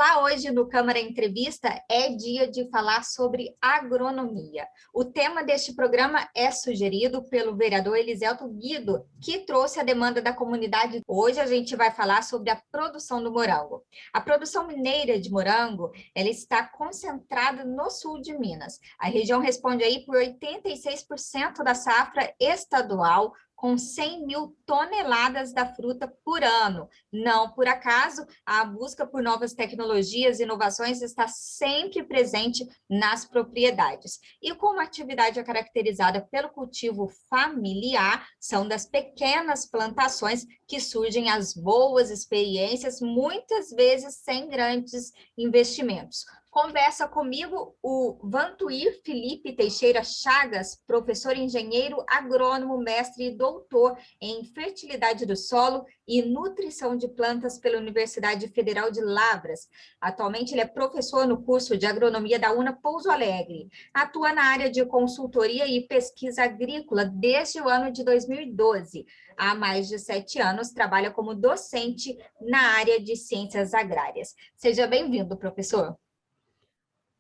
Olá, hoje no Câmara Entrevista é dia de falar sobre agronomia. O tema deste programa é sugerido pelo vereador Eliselto Guido, que trouxe a demanda da comunidade. Hoje a gente vai falar sobre a produção do morango. A produção mineira de morango, ela está concentrada no sul de Minas. A região responde aí por 86% da safra estadual, com 100 mil toneladas da fruta por ano. Não por acaso, a busca por novas tecnologias e inovações está sempre presente nas propriedades. E como a atividade é caracterizada pelo cultivo familiar, são das pequenas plantações que surgem as boas experiências, muitas vezes sem grandes investimentos. Conversa comigo o Vantuir Felipe Teixeira Chagas, professor engenheiro agrônomo, mestre e doutor em fertilidade do solo e nutrição de plantas pela Universidade Federal de Lavras. Atualmente ele é professor no curso de agronomia da UNA Pouso Alegre. Atua na área de consultoria e pesquisa agrícola desde o ano de 2012. Há mais de 7 anos trabalha como docente na área de ciências agrárias. Seja bem-vindo, professor.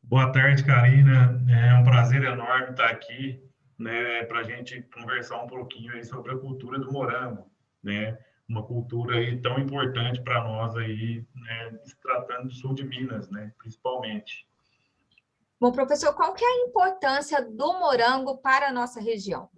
Boa tarde, Karina. É um prazer enorme estar aqui, né, para a gente conversar um pouquinho aí sobre a cultura do morango, né? Uma cultura aí tão importante para nós aí, né, se tratando do sul de Minas, né, principalmente. Bom, professor, qual que é a importância do morango para a nossa região?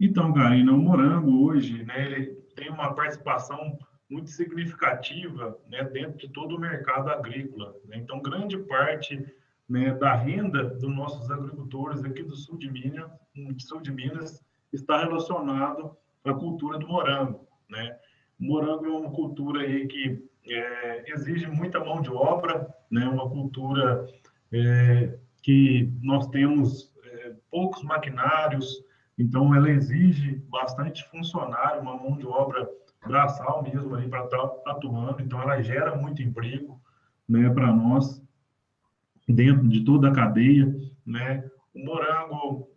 Então, Karina, o morango hoje, né, ele tem uma participação muito significativa, né, dentro de todo o mercado agrícola, né? Então, grande parte, né, da renda dos nossos agricultores aqui do sul de Minas está relacionado à cultura do morango, né? O morango é uma cultura aí que exige muita mão de obra, né? Uma cultura que nós temos poucos maquinários, então ela exige bastante funcionário, uma mão de obra braçal mesmo aí para estar atuando, então ela gera muito emprego, né, para nós dentro de toda a cadeia, né? O morango,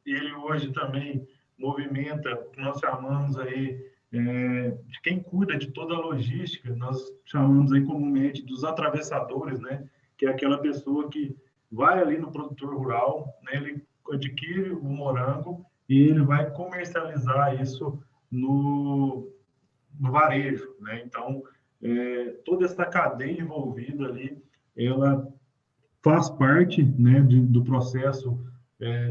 ele hoje também movimenta o que nós chamamos aí de quem cuida de toda a logística, nós chamamos aí comumente dos atravessadores, né? Que é aquela pessoa que vai ali no produtor rural, né? Ele adquire o morango e ele vai comercializar isso no varejo, né? Então, toda essa cadeia envolvida ali, ela faz parte, né, do processo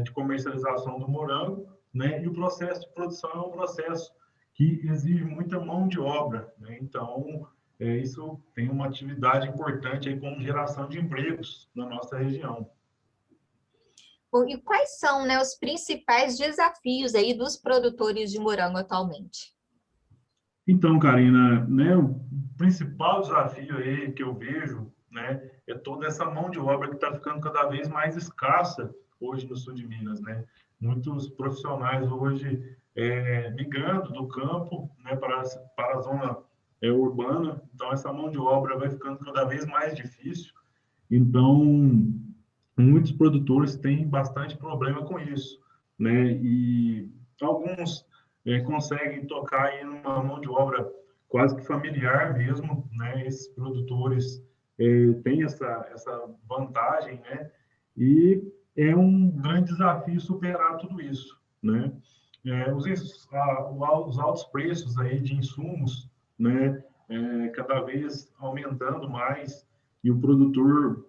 de comercialização do morango, né? E o processo de produção é um processo que exige muita mão de obra, né? Então, isso tem uma atividade importante aí como geração de empregos na nossa região. E quais são, né, os principais desafios aí dos produtores de morango atualmente? Então, Karina, né, o principal desafio aí que eu vejo, né, é toda essa mão de obra que está ficando cada vez mais escassa hoje no sul de Minas, né? Muitos profissionais hoje migrando do campo, né, para a zona urbana, então essa mão de obra vai ficando cada vez mais difícil. Então, muitos produtores têm bastante problema com isso, né? E alguns conseguem tocar aí numa mão de obra quase que familiar mesmo, né? Esses produtores têm essa vantagem, né? E é um grande desafio superar tudo isso, né? Os altos preços aí de insumos, né? Cada vez aumentando mais e o produtor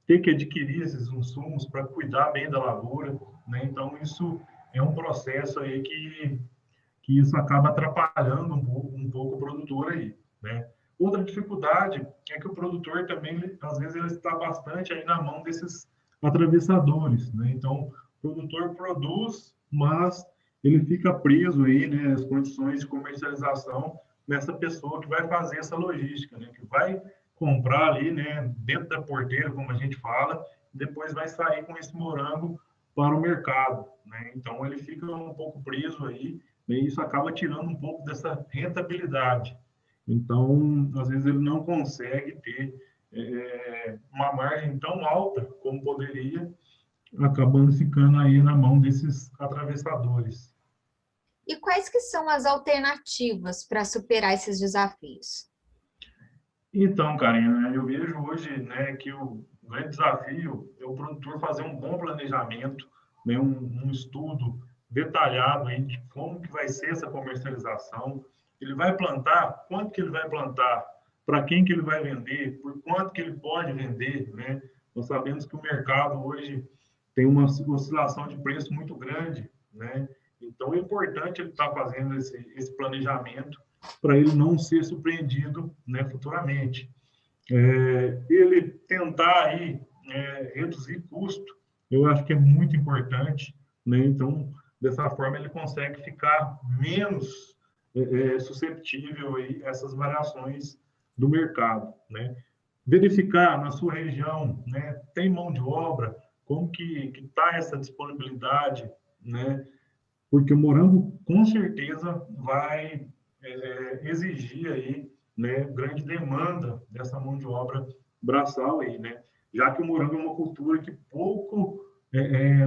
ter que adquirir esses insumos para cuidar bem da lavoura, né? Então isso é um processo aí que isso acaba atrapalhando um pouco o produtor aí, né? Outra dificuldade é que o produtor também, às vezes, ele está bastante aí na mão desses atravessadores, né? Então, o produtor produz, mas ele fica preso aí, né, às condições de comercialização nessa pessoa que vai fazer essa logística, né? Que vai comprar ali, né, dentro da porteira, como a gente fala, depois vai sair com esse morango para o mercado, né? Então, ele fica um pouco preso aí, e isso acaba tirando um pouco dessa rentabilidade. Então, às vezes ele não consegue ter uma margem tão alta como poderia, acabando ficando aí na mão desses atravessadores. E quais que são as alternativas para superar esses desafios? Então, Karina, eu vejo hoje, né, que o grande desafio é o produtor fazer um bom planejamento, né, um estudo detalhado aí de como que vai ser essa comercialização. Ele vai plantar, quanto que ele vai plantar, para quem que ele vai vender, por quanto que ele pode vender, né? Nós sabemos que o mercado hoje tem uma oscilação de preço muito grande, né? Então é importante ele estar fazendo esse planejamento para ele não ser surpreendido, né, futuramente. Ele tentar aí reduzir custo, eu acho que é muito importante, né? Então, dessa forma ele consegue ficar menos susceptível aí a essas variações do mercado, né? Verificar na sua região, né, tem mão de obra, como que está essa disponibilidade, né? Porque o morango com certeza vai exigir aí, né, grande demanda dessa mão de obra braçal aí, né? Já que o morango é uma cultura que pouco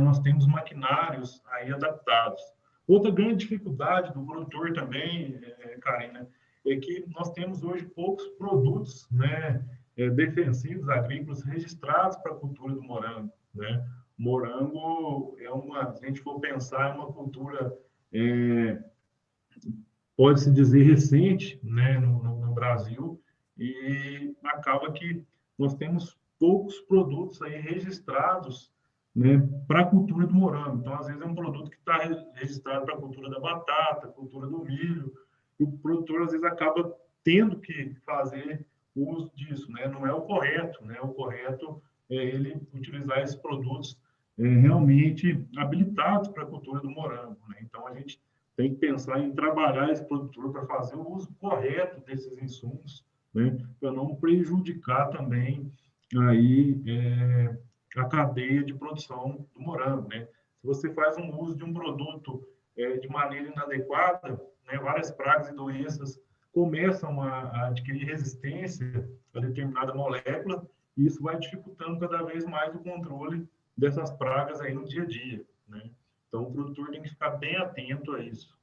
nós temos maquinários aí adaptados. Outra grande dificuldade do produtor também, Karina, é que nós temos hoje poucos produtos, né, defensivos agrícolas registrados para a cultura do morango, né? Morango é uma, se a gente for pensar, é uma cultura, é, pode-se dizer, recente, né, no Brasil, e acaba que nós temos poucos produtos aí registrados, né, para a cultura do morango. Então, às vezes, é um produto que está registrado para a cultura da batata, cultura do milho, e o produtor, às vezes, acaba tendo que fazer uso disso, né? Não é o correto, né? O correto é ele utilizar esses produtos realmente habilitados para a cultura do morango, né? Então, a gente tem que pensar em trabalhar esse produtor para fazer o uso correto desses insumos, né? Para não prejudicar também aí a cadeia de produção do morango, né? Se você faz um uso de um produto de maneira inadequada, né, várias pragas e doenças começam a adquirir resistência a determinada molécula, e isso vai dificultando cada vez mais o controle dessas pragas aí no dia a dia, né? Então, o produtor tem que ficar bem atento a isso.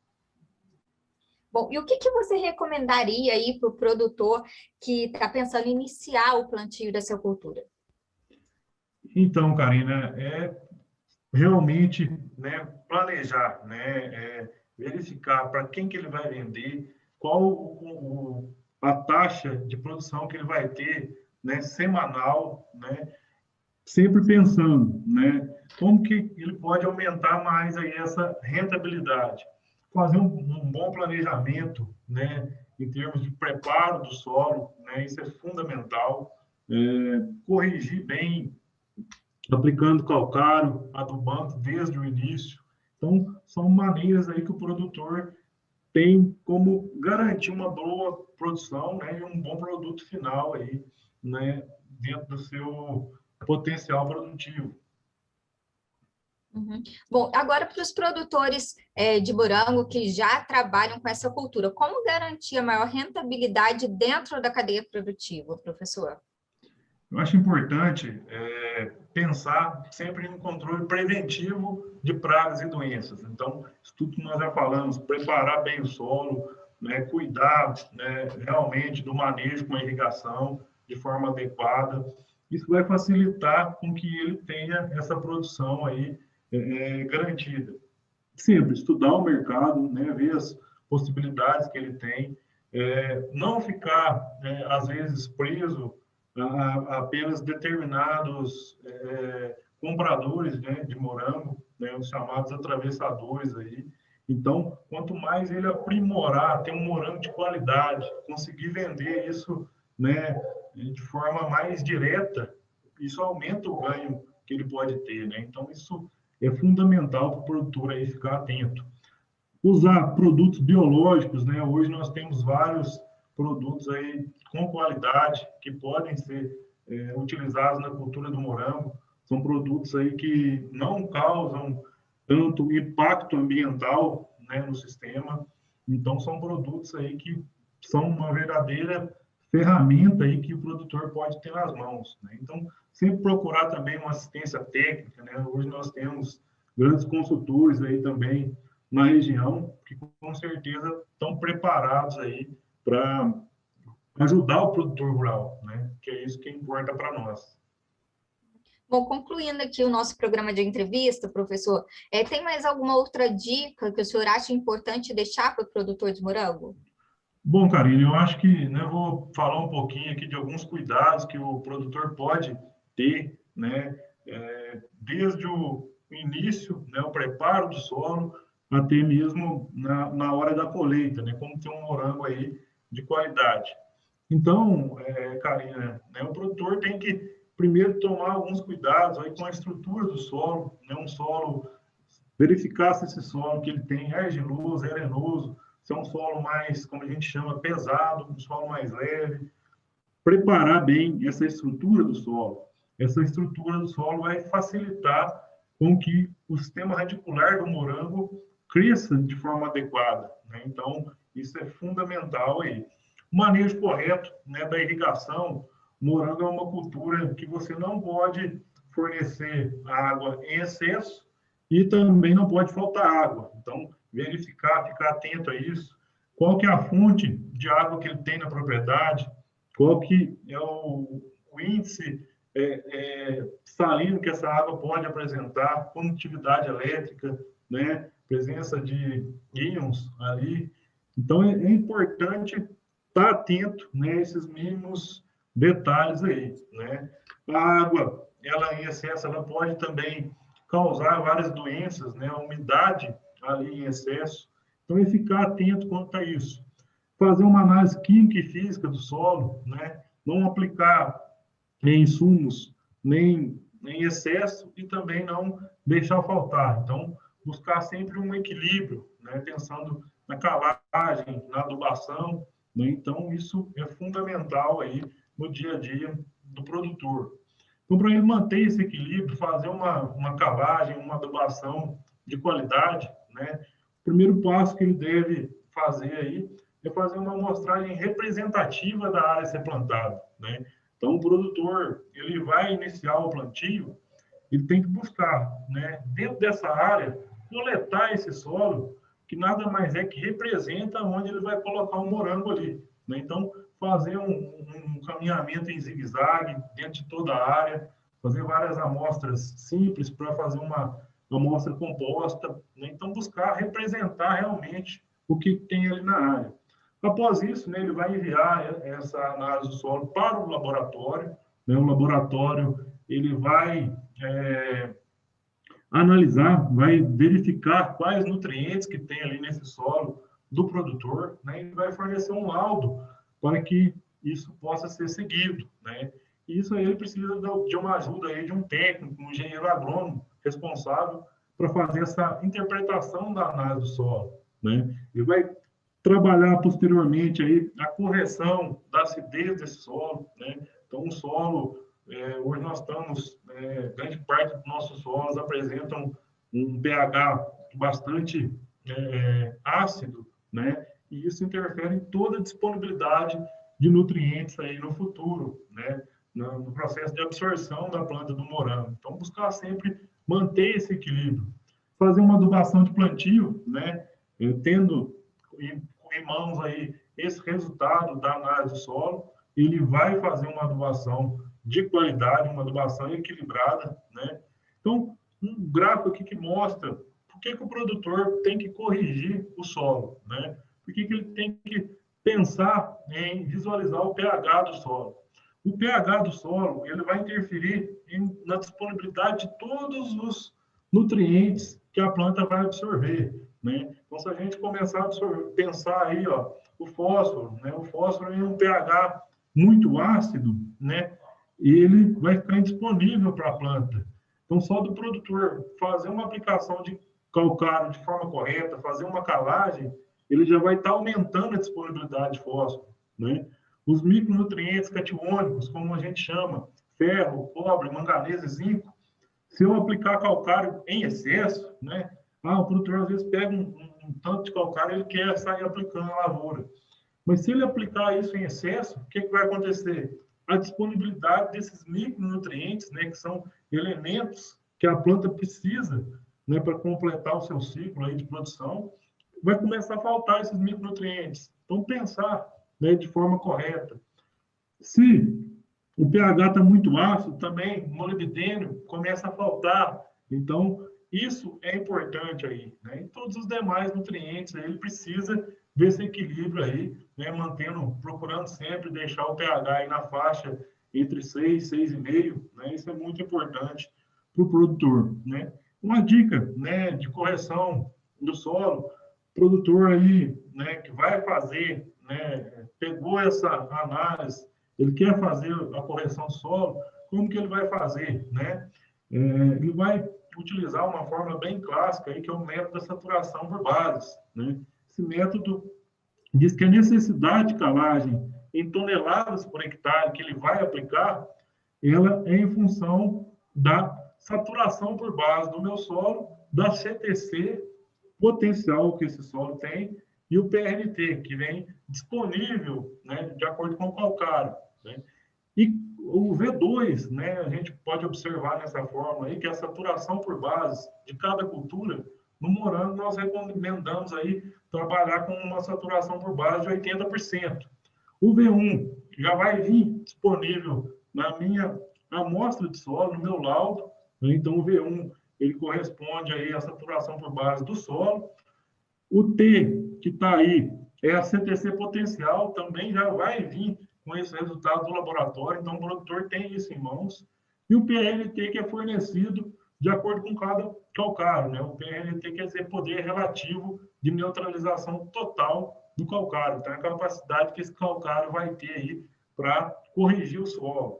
Bom, e o que você recomendaria aí para o produtor que está pensando em iniciar o plantio da sua cultura? Então, Karina, realmente, né, planejar, né, verificar para quem que ele vai vender, qual a taxa de produção que ele vai ter, né, semanal, né, sempre pensando, né, como que ele pode aumentar mais aí essa rentabilidade. Fazer um bom planejamento, né, em termos de preparo do solo, né, isso é fundamental. Corrigir bem aplicando calcário, adubando desde o início. Então, são maneiras aí que o produtor tem como garantir uma boa produção, né, e um bom produto final aí, né, dentro do seu potencial produtivo. Uhum. Bom, agora para os produtores de morango que já trabalham com essa cultura, como garantir a maior rentabilidade dentro da cadeia produtiva, professor? Eu acho importante pensar sempre em um controle preventivo de pragas e doenças. Então, isso tudo que nós já falamos, preparar bem o solo, né, cuidar, né, realmente do manejo com a irrigação de forma adequada. Isso vai facilitar com que ele tenha essa produção aí garantida. Sempre estudar o mercado, né, ver as possibilidades que ele tem, não ficar, às vezes, preso a apenas determinados compradores, né, de morango, né, os chamados atravessadores aí. Então, quanto mais ele aprimorar, ter um morango de qualidade, conseguir vender isso, né, de forma mais direta, isso aumenta o ganho que ele pode ter, né? Então, isso é fundamental para o produtor aí ficar atento. Usar produtos biológicos, né? Hoje nós temos vários produtos aí com qualidade que podem ser utilizados na cultura do morango. São produtos aí que não causam tanto impacto ambiental, né, no sistema. Então, são produtos aí que são uma verdadeira ferramenta aí que o produtor pode ter nas mãos, né? Então, sempre procurar também uma assistência técnica, né? Hoje nós temos grandes consultores aí também na região que com certeza estão preparados aí para ajudar o produtor rural, né? Que é isso que importa para nós. Bom, concluindo aqui o nosso programa de entrevista, professor, tem mais alguma outra dica que o senhor acha importante deixar para o produtor de morango? Bom, Karine, eu acho que, né, vou falar um pouquinho aqui de alguns cuidados que o produtor pode ter, né, desde o início, né, o preparo do solo, até mesmo na hora da colheita, né, como ter um morango aí de qualidade. Então, Karina, né, o produtor tem que primeiro tomar alguns cuidados aí com a estrutura do solo, né, um solo, verificar se esse solo que ele tem é argiloso, é arenoso, se é um solo mais, como a gente chama, pesado, um solo mais leve, preparar bem essa estrutura do solo. Essa estrutura do solo vai facilitar com que o sistema radicular do morango cresça de forma adequada, né? Então, isso é fundamental aí. O manejo correto, né, da irrigação. O morango é uma cultura que você não pode fornecer água em excesso e também não pode faltar água. Então, verificar, ficar atento a isso. Qual que é a fonte de água que ele tem na propriedade? Qual que é o índice salino que essa água pode apresentar, condutividade elétrica, né? Presença de íons ali. Então, é importante estar atento, né, a esses mínimos detalhes aí, né? A água, ela em excesso, ela pode também causar várias doenças, né? A umidade ali em excesso. Então, é ficar atento quanto a isso. Fazer uma análise química e física do solo, né? Não aplicar insumos nem em excesso e também não deixar faltar. Então, buscar sempre um equilíbrio, né? Pensando na calagem, na adubação, né? Então, isso é fundamental aí no dia a dia do produtor. Então, para ele manter esse equilíbrio, fazer uma calagem, uma adubação de qualidade, né? O primeiro passo que ele deve fazer aí é fazer uma amostragem representativa da área a ser plantada, né? Então, o produtor, ele vai iniciar o plantio, ele tem que buscar, né, dentro dessa área, coletar esse solo, que nada mais é que representa onde ele vai colocar o morango ali, né? Então, fazer um caminhamento em zigue-zague dentro de toda a área, fazer várias amostras simples para fazer uma amostra composta, né? Então, buscar representar realmente o que tem ali na área. Após isso, né, ele vai enviar essa análise do solo para o laboratório, né? O laboratório ele vai analisar, vai verificar quais nutrientes que tem ali nesse solo do produtor, né? E vai fornecer um laudo para que isso possa ser seguido, né? E isso aí ele precisa de uma ajuda aí de um técnico, um engenheiro agrônomo responsável para fazer essa interpretação da análise do solo, né? Ele vai trabalhar posteriormente aí a correção da acidez desse solo, né? Então, o solo, hoje nós estamos, grande parte dos nossos solos apresentam um pH bastante ácido, né? E isso interfere em toda a disponibilidade de nutrientes aí no futuro, né? No processo de absorção da planta do morango. Então, buscar sempre manter esse equilíbrio. Fazer uma adubação de plantio, né? Tendo em mãos aí esse resultado da análise do solo, ele vai fazer uma adubação de qualidade, uma adubação equilibrada, né? Então, um gráfico aqui que mostra por que o produtor tem que corrigir o solo, né? Por que ele tem que pensar em visualizar o pH do solo. O pH do solo, ele vai interferir na disponibilidade de todos os nutrientes que a planta vai absorver, né? Então, se a gente começar a pensar aí, ó, o fósforo, né? O fósforo em um pH muito ácido, né? Ele vai ficar indisponível para a planta. Então, só do produtor fazer uma aplicação de calcário de forma correta, fazer uma calagem, ele já vai estar aumentando a disponibilidade de fósforo, né? Os micronutrientes catiônicos, como a gente chama, ferro, cobre, manganês e zinco, se eu aplicar calcário em excesso, né? O produtor às vezes pega um tanto de calcário, ele quer sair aplicando na lavoura. Mas se ele aplicar isso em excesso, o que vai acontecer? A disponibilidade desses micronutrientes, né, que são elementos que a planta precisa, né, para completar o seu ciclo aí de produção, vai começar a faltar esses micronutrientes. Então, pensar, né, de forma correta. Se o pH está muito ácido, também o molibdênio começa a faltar. Então, isso é importante aí, né? E todos os demais nutrientes, aí, ele precisa desse equilíbrio aí, né? Procurando sempre deixar o pH aí na faixa entre 6 e 6,5, né? Isso é muito importante para o produtor, né? Uma dica, né, de correção do solo, produtor aí, né, que vai fazer, né, pegou essa análise, ele quer fazer a correção do solo, como que ele vai fazer, né? Ele vai utilizar uma fórmula bem clássica aí, que é o método da saturação por bases, né? Esse método diz que a necessidade de calagem em toneladas por hectare que ele vai aplicar, ela é em função da saturação por base do meu solo, da CTC potencial que esse solo tem e o PRT, que vem disponível, né, de acordo com o calcário, né? E o V2, né, a gente pode observar nessa forma aí que a saturação por base de cada cultura, no morango nós recomendamos aí trabalhar com uma saturação por base de 80%. O V1 já vai vir disponível na minha amostra de solo, no meu laudo, né? Então o V1 ele corresponde aí à saturação por base do solo. O T, que está aí, é a CTC potencial, também já vai vir com esse resultado do laboratório, então o produtor tem isso em mãos. E o PLT, que é fornecido de acordo com cada calcário, né? O PLT quer dizer poder relativo de neutralização total do calcário, então é a capacidade que esse calcário vai ter aí para corrigir o solo.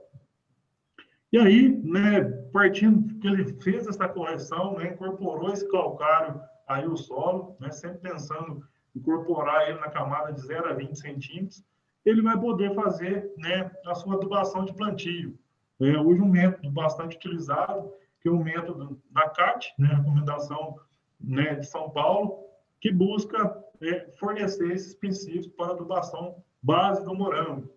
E aí, né, partindo que ele fez essa correção, né, incorporou esse calcário aí o solo, né, sempre pensando em incorporar ele na camada de 0 a 20 centímetros, ele vai poder fazer, né, a sua adubação de plantio. Hoje um método bastante utilizado, que é o método da CAT, né, recomendação, né, de São Paulo, que busca fornecer esses princípios para adubação base do morango.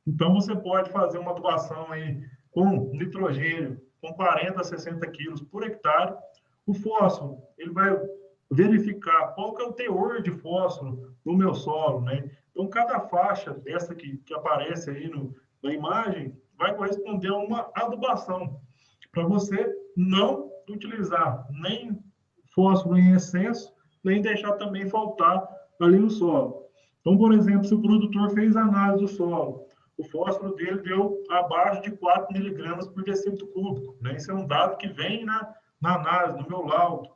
Então, você pode fazer uma adubação aí com nitrogênio, com 40 a 60 quilos por hectare. O fósforo, ele vai verificar qual que é o teor de fósforo no meu solo, né? Então, cada faixa dessa que aparece aí na imagem vai corresponder a uma adubação, para você não utilizar nem fósforo em excesso, nem deixar também faltar ali no solo. Então, por exemplo, se o produtor fez a análise do solo, o fósforo dele deu abaixo de 4 miligramas por decímetro cúbico, né? Isso é um dado que vem na análise, no meu laudo.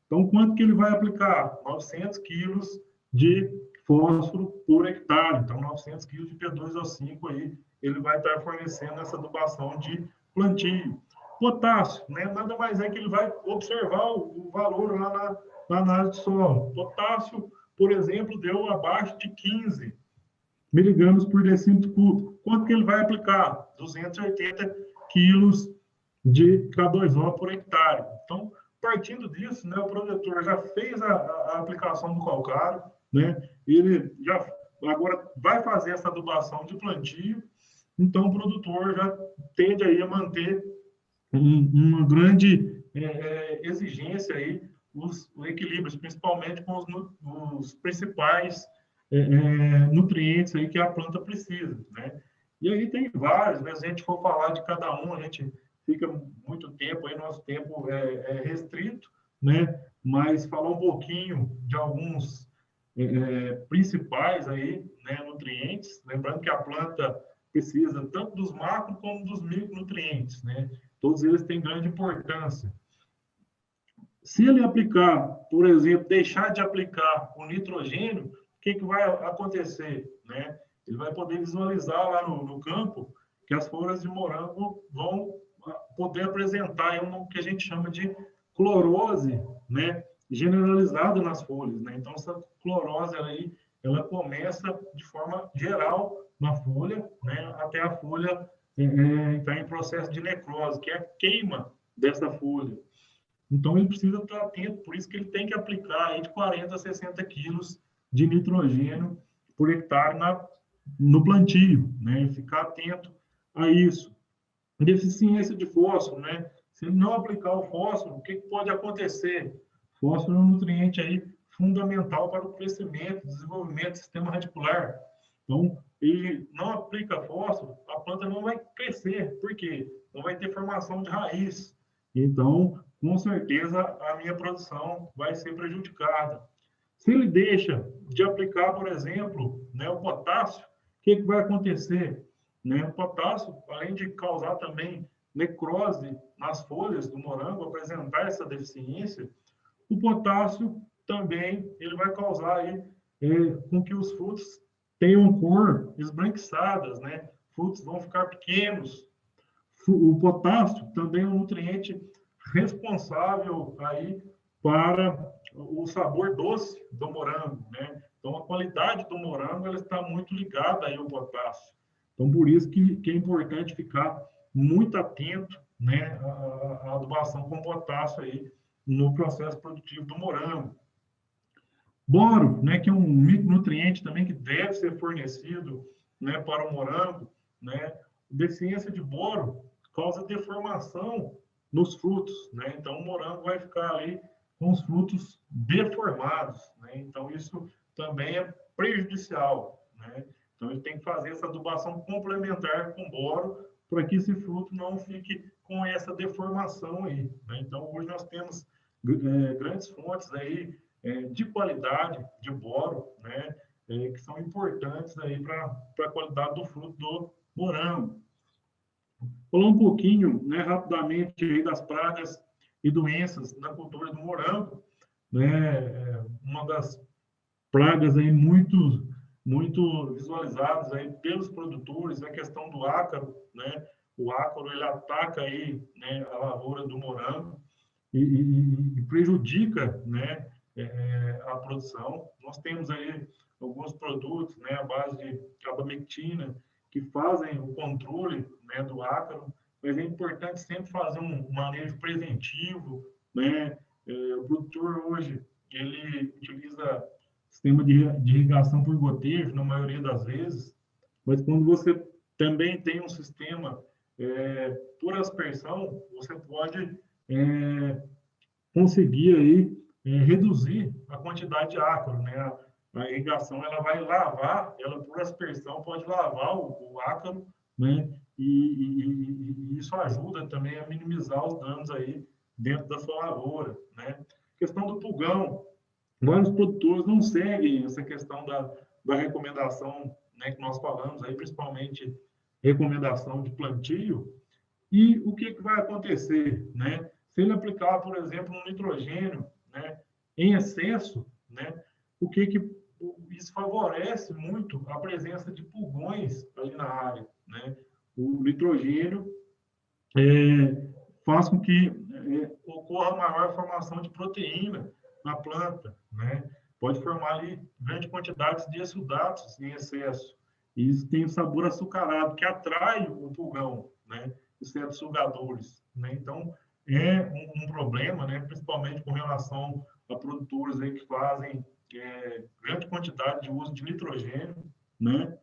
Então, quanto que ele vai aplicar? 900 quilos de fósforo por hectare. Então, 900 quilos de P2O5 aí, ele vai estar fornecendo essa adubação de plantio. Potássio, né? Nada mais é que ele vai observar o valor lá na análise de solo. Potássio, por exemplo, deu abaixo de 15 miligramas por decímetro cúbico. Quanto que ele vai aplicar? 280 quilos de K2O por hectare. Então, partindo disso, né, o produtor já fez a aplicação do calcário, né, ele já agora vai fazer essa adubação de plantio, então o produtor já tende aí a manter uma grande exigência aí, os equilíbrios, principalmente com os principais nutrientes aí que a planta precisa, né? E aí tem vários, né? Se a gente for falar de cada um, a gente fica muito tempo aí, nosso tempo é restrito, né? Mas falar um pouquinho de alguns principais aí, né, nutrientes, lembrando que a planta precisa tanto dos macro como dos micronutrientes, né? Todos eles têm grande importância. Se ele aplicar, por exemplo, deixar de aplicar o nitrogênio, o que vai acontecer, né? Ele vai poder visualizar lá no campo que as folhas de morango vão poder apresentar o que a gente chama de clorose, né? Generalizada nas folhas, né? Então, essa clorose aí, ela começa de forma geral na folha, né? Até a folha entrar em processo de necrose, que é a queima dessa folha. Então, ele precisa estar atento, por isso que ele tem que aplicar aí de 40 a 60 quilos de nitrogênio por hectare no plantio, né? E ficar atento a isso. Deficiência de fósforo, né? Se ele não aplicar o fósforo, o que pode acontecer? Fósforo é um nutriente aí fundamental para o crescimento, desenvolvimento do sistema radicular. Então, e não aplica fósforo, a planta não vai crescer. Por quê? Não vai ter formação de raiz. Então, com certeza, a minha produção vai ser prejudicada. Se ele deixa de aplicar, por exemplo, né, o potássio, o que vai acontecer? Né? O potássio, além de causar também necrose nas folhas do morango, apresentar essa deficiência, o potássio também ele vai causar aí, com que os frutos tenham cor esbranquiçadas, né? Frutos vão ficar pequenos. O potássio também é um nutriente responsável aí para o sabor doce do morango, né? Então, a qualidade do morango ela está muito ligada aí ao potássio. Então, por isso que é importante ficar muito atento, né, à adubação com potássio aí no processo produtivo do morango. Boro, né, que é um micronutriente também que deve ser fornecido, né, para o morango, né? Deficiência de boro causa deformação nos frutos, né? Então o morango vai ficar aí com os frutos deformados, né? Então isso também é prejudicial, né? Então ele tem que fazer essa adubação complementar com boro para que esse fruto não fique com essa deformação aí, né? Então hoje nós temos grandes fontes aí de qualidade de boro, né, que são importantes aí para a qualidade do fruto do morango. Falar um pouquinho, né, rapidamente aí das pragas e doenças na cultura do morango, né, uma das pragas aí muito visualizadas aí pelos produtores é a questão do ácaro, né? O ácaro ele ataca aí, né, a lavoura do morango e prejudica, né, a produção. Nós temos aí alguns produtos, né, à base de abamectina, que fazem o controle, né, do ácaro, mas é importante sempre fazer um manejo preventivo, né? O produtor hoje, ele utiliza sistema de irrigação por gotejo, na maioria das vezes, mas quando você também tem um sistema por aspersão, você pode conseguir aí reduzir a quantidade de ácaro, né? A irrigação ela vai lavar, ela por aspersão pode lavar o ácaro, né? E isso ajuda também a minimizar os danos aí dentro da sua lavoura, né? Questão do pulgão, vários produtores não seguem essa questão da recomendação, né, que nós falamos aí, principalmente recomendação de plantio, e o que vai acontecer, né? Se ele aplicar, por exemplo, um nitrogênio, né, em excesso, né, o que isso favorece muito a presença de pulgões ali na área, né? O nitrogênio faz com que ocorra maior formação de proteína na planta, né? Pode formar ali grande quantidade de exudatos em excesso. E isso tem um sabor açucarado que atrai o pulgão, né? Os certos sugadores, né? Então é um problema, né? Principalmente com relação a produtores aí que fazem grande quantidade de uso de nitrogênio, né?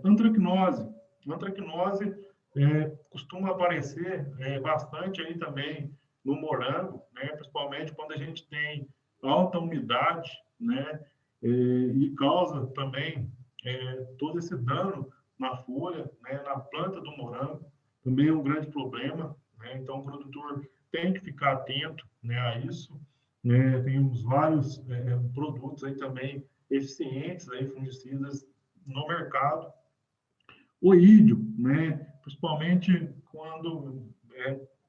Antracnose. Antracnose costuma aparecer bastante aí também no morango, né? Principalmente quando a gente tem alta umidade, né? E causa também todo esse dano na folha, né? Na planta do morango, também é um grande problema, né? Então o produtor tem que ficar atento, né, a isso, né? Temos vários produtos aí também eficientes, aí, fungicidas no mercado. Oídio, né? Principalmente quando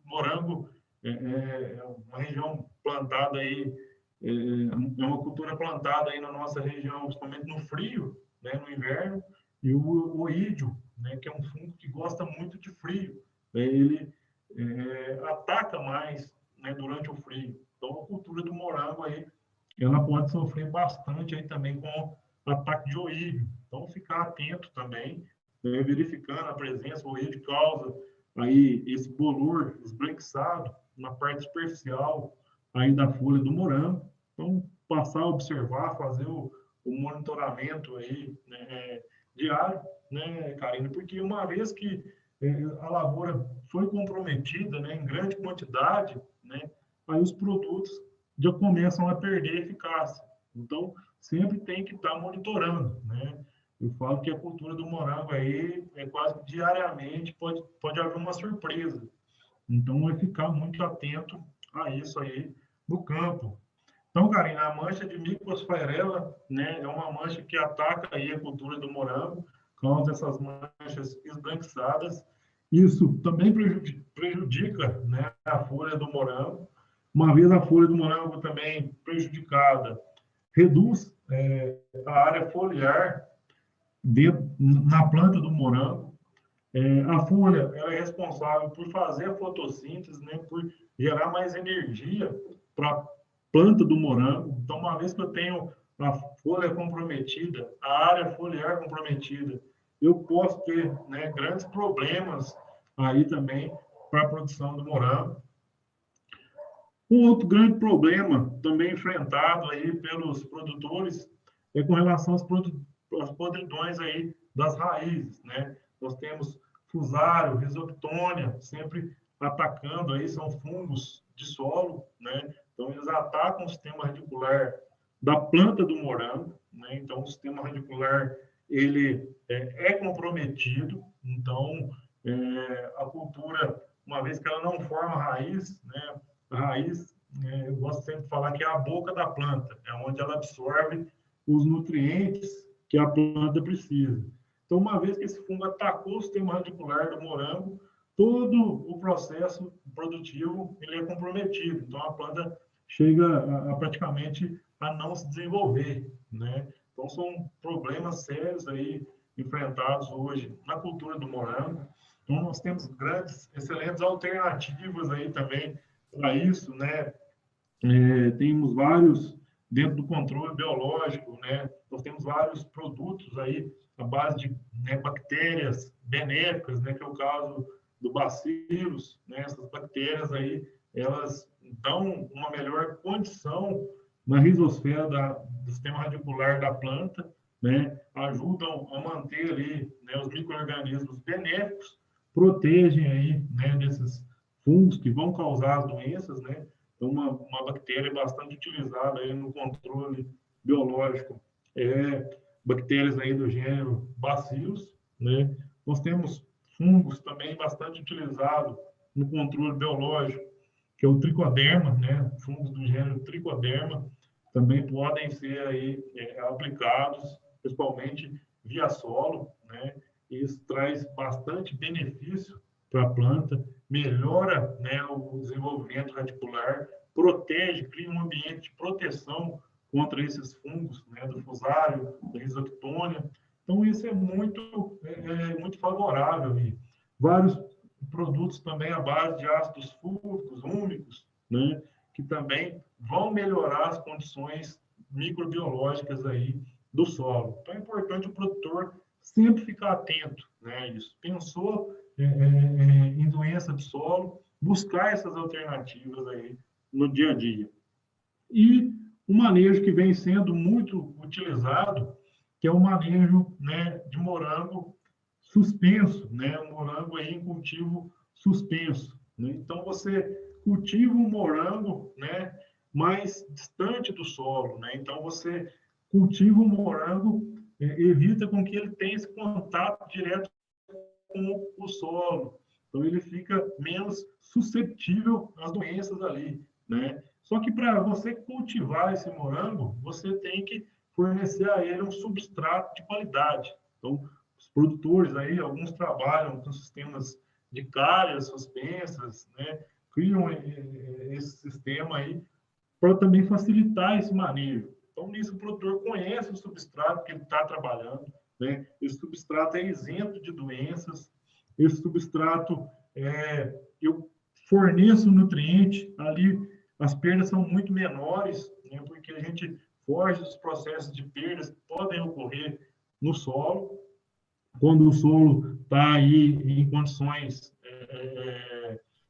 morango é uma região plantada aí, é uma cultura plantada aí na nossa região, principalmente no frio, né, no inverno, e o oídio, né, que é um fungo que gosta muito de frio, né, ele ataca mais, né, durante o frio. Então, a cultura do morango aí, ela pode sofrer bastante aí também com ataque de oídio. Então, ficar atento também, verificando a presença, o oídio causa aí esse bolor esbranquiçado na parte superficial aí da folha do morango. Então, passar a observar, fazer o monitoramento aí, né, diário, né, Karine? Porque uma vez que a lavoura foi comprometida, né, em grande quantidade, né, aí os produtos já começam a perder eficácia. Então, sempre tem que estar monitorando, né? Eu falo que a cultura do morango aí é quase diariamente, pode haver uma surpresa. Então, é ficar muito atento a isso aí no campo. Então, Karina, a mancha de Mycosphyrella, né, é uma mancha que ataca aí a cultura do morango, causa essas manchas esbranquiçadas. Isso também prejudica, né, a folha do morango. Uma vez a folha do morango também prejudicada, reduz a área foliar na planta do morango. A folha ela é responsável por fazer a fotossíntese, né, por gerar mais energia para a planta do morango. Então, uma vez que eu tenho a folha comprometida, a área foliar comprometida, eu posso ter, né, grandes problemas aí também para a produção do morango. Um outro grande problema também enfrentado aí pelos produtores é com relação às podridões aí das raízes, né? Nós temos fusário, rhizoctônia, sempre atacando aí, são fungos de solo, né? Então, eles atacam o sistema radicular da planta do morango, né? Então, o sistema radicular, ele é comprometido, então, a cultura, uma vez que ela não forma raiz, né? A raiz, eu gosto sempre de falar que é a boca da planta, é onde ela absorve os nutrientes que a planta precisa. Então, uma vez que esse fungo atacou o sistema radicular do morango, todo o processo produtivo ele é comprometido. Então, a planta chega praticamente a não se desenvolver, né? Então, são problemas sérios aí enfrentados hoje na cultura do morango. Então, nós temos excelentes alternativas aí também para isso, né? Temos vários dentro do controle biológico, né? Nós temos vários produtos aí à base de, né, bactérias benéficas, né? Que é o caso do bacilos, né? Essas bactérias aí, elas dão uma melhor condição na rizosfera do sistema radicular da planta, né? Ajudam a manter ali, né, os micro-organismos benéficos, protegem aí, né, desses fungos que vão causar as doenças, né? Então, uma bactéria bastante utilizada aí no controle biológico é bactérias aí do gênero Bacillus, né? Nós temos fungos também bastante utilizados no controle biológico, que é o tricoderma, né? Fungos do gênero tricoderma também podem ser aí aplicados, principalmente via solo, né? Isso traz bastante benefício para a planta, melhora, né, o desenvolvimento radicular, protege, cria um ambiente de proteção contra esses fungos, né, do fusário, da rhizoctônia. Então, isso é muito favorável. E vários produtos também à base de ácidos fúlvicos, úmicos, né, que também vão melhorar as condições microbiológicas aí do solo. Então, é importante o produtor sempre ficar atento, né, a isso. Pensou em doença de solo, buscar essas alternativas aí no dia a dia. E um manejo que vem sendo muito utilizado, que é o manejo, né, de morango suspenso, né, um morango aí em cultivo suspenso, né? Então, você cultiva um morango, né, mais distante do solo, né? Então, você cultiva o morango, evita com que ele tenha esse contato direto com o solo. Então, ele fica menos suscetível às doenças ali, né? Só que para você cultivar esse morango, você tem que fornecer a ele um substrato de qualidade. Então, os produtores aí, alguns trabalham com sistemas de calhas suspensas, né? Criam esse sistema aí para também facilitar esse manejo. Então, nisso, o produtor conhece o substrato que ele está trabalhando, né? Esse substrato é isento de doenças, esse substrato, eu forneço nutriente, ali as perdas são muito menores, né? Porque a gente foge dos processos de perdas que podem ocorrer no solo, quando o solo está aí em condições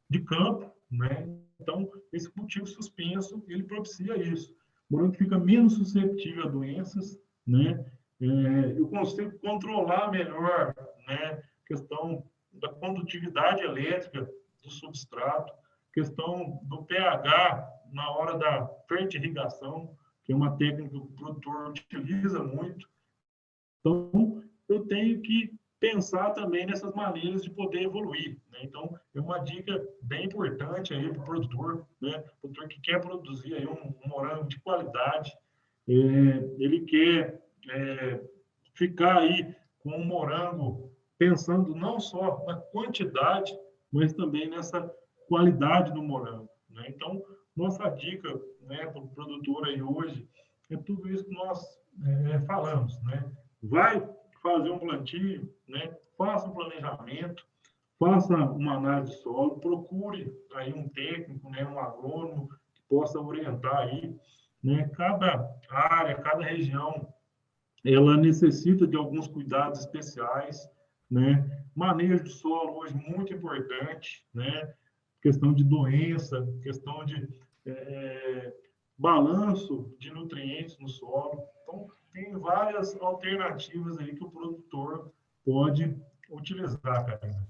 de campo, né? Então, esse cultivo suspenso, ele propicia isso. O morango fica menos suscetível a doenças, né? Eu consigo controlar melhor, né? Questão da condutividade elétrica do substrato, questão do pH na hora da fertirrigação, que é uma técnica que o produtor utiliza muito, Então, eu tenho que pensar também nessas maneiras de poder evoluir, né? Então, é uma dica bem importante aí para o produtor, né? O produtor que quer produzir aí um morango de qualidade, ele quer ficar aí com um morango pensando não só na quantidade, mas também nessa qualidade do morango, né? Então, nossa dica, né, para o produtor aí hoje é tudo isso que nós falamos, né? Vai fazer um plantio, né? Faça um planejamento, faça uma análise de solo, procure aí um técnico, né, um agrônomo que possa orientar aí, né? Cada área, cada região, ela necessita de alguns cuidados especiais, né? Manejo de solo hoje muito importante, né? Questão de doença, questão de balanço de nutrientes no solo. Então, tem várias alternativas aí que o produtor pode utilizar, Karina.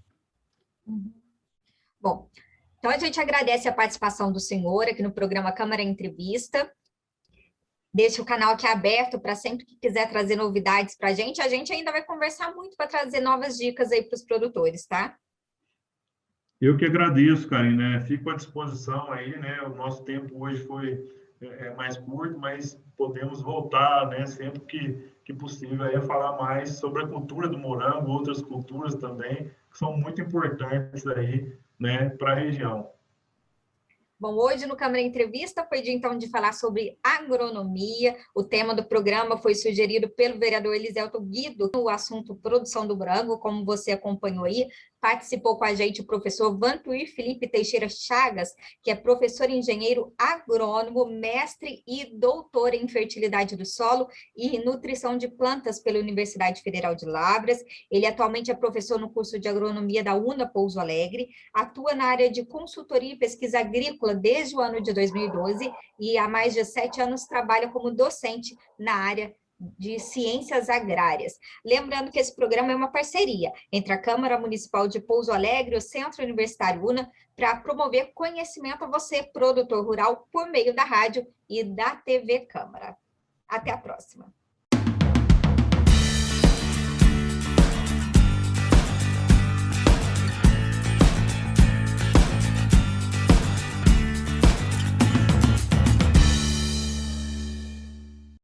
Bom, então a gente agradece a participação do senhor aqui no programa Câmara Entrevista. Deixa o canal aqui aberto para sempre que quiser trazer novidades para a gente ainda vai conversar muito para trazer novas dicas aí para os produtores, tá? Eu que agradeço, Karina, né? Fico à disposição aí, né? O nosso tempo hoje foi mais curto, mas podemos voltar, né? Sempre que possível aí a falar mais sobre a cultura do morango, outras culturas também, que são muito importantes aí, né, para a região. Bom, hoje no Câmara Entrevista foi dia então de falar sobre agronomia. O tema do programa foi sugerido pelo vereador Eliselto Guido, o assunto produção do morango, como você acompanhou aí. Participou com a gente o professor Vantuir Felipe Teixeira Chagas, que é professor engenheiro agrônomo, mestre e doutor em fertilidade do solo e nutrição de plantas pela Universidade Federal de Lavras. Ele atualmente é professor no curso de agronomia da UNA Pouso Alegre, atua na área de consultoria e pesquisa agrícola desde o ano de 2012 e há mais de 7 anos trabalha como docente na área de ciências agrárias. Lembrando que esse programa é uma parceria entre a Câmara Municipal de Pouso Alegre e o Centro Universitário UNA para promover conhecimento a você, produtor rural, por meio da rádio e da TV Câmara. Até a próxima.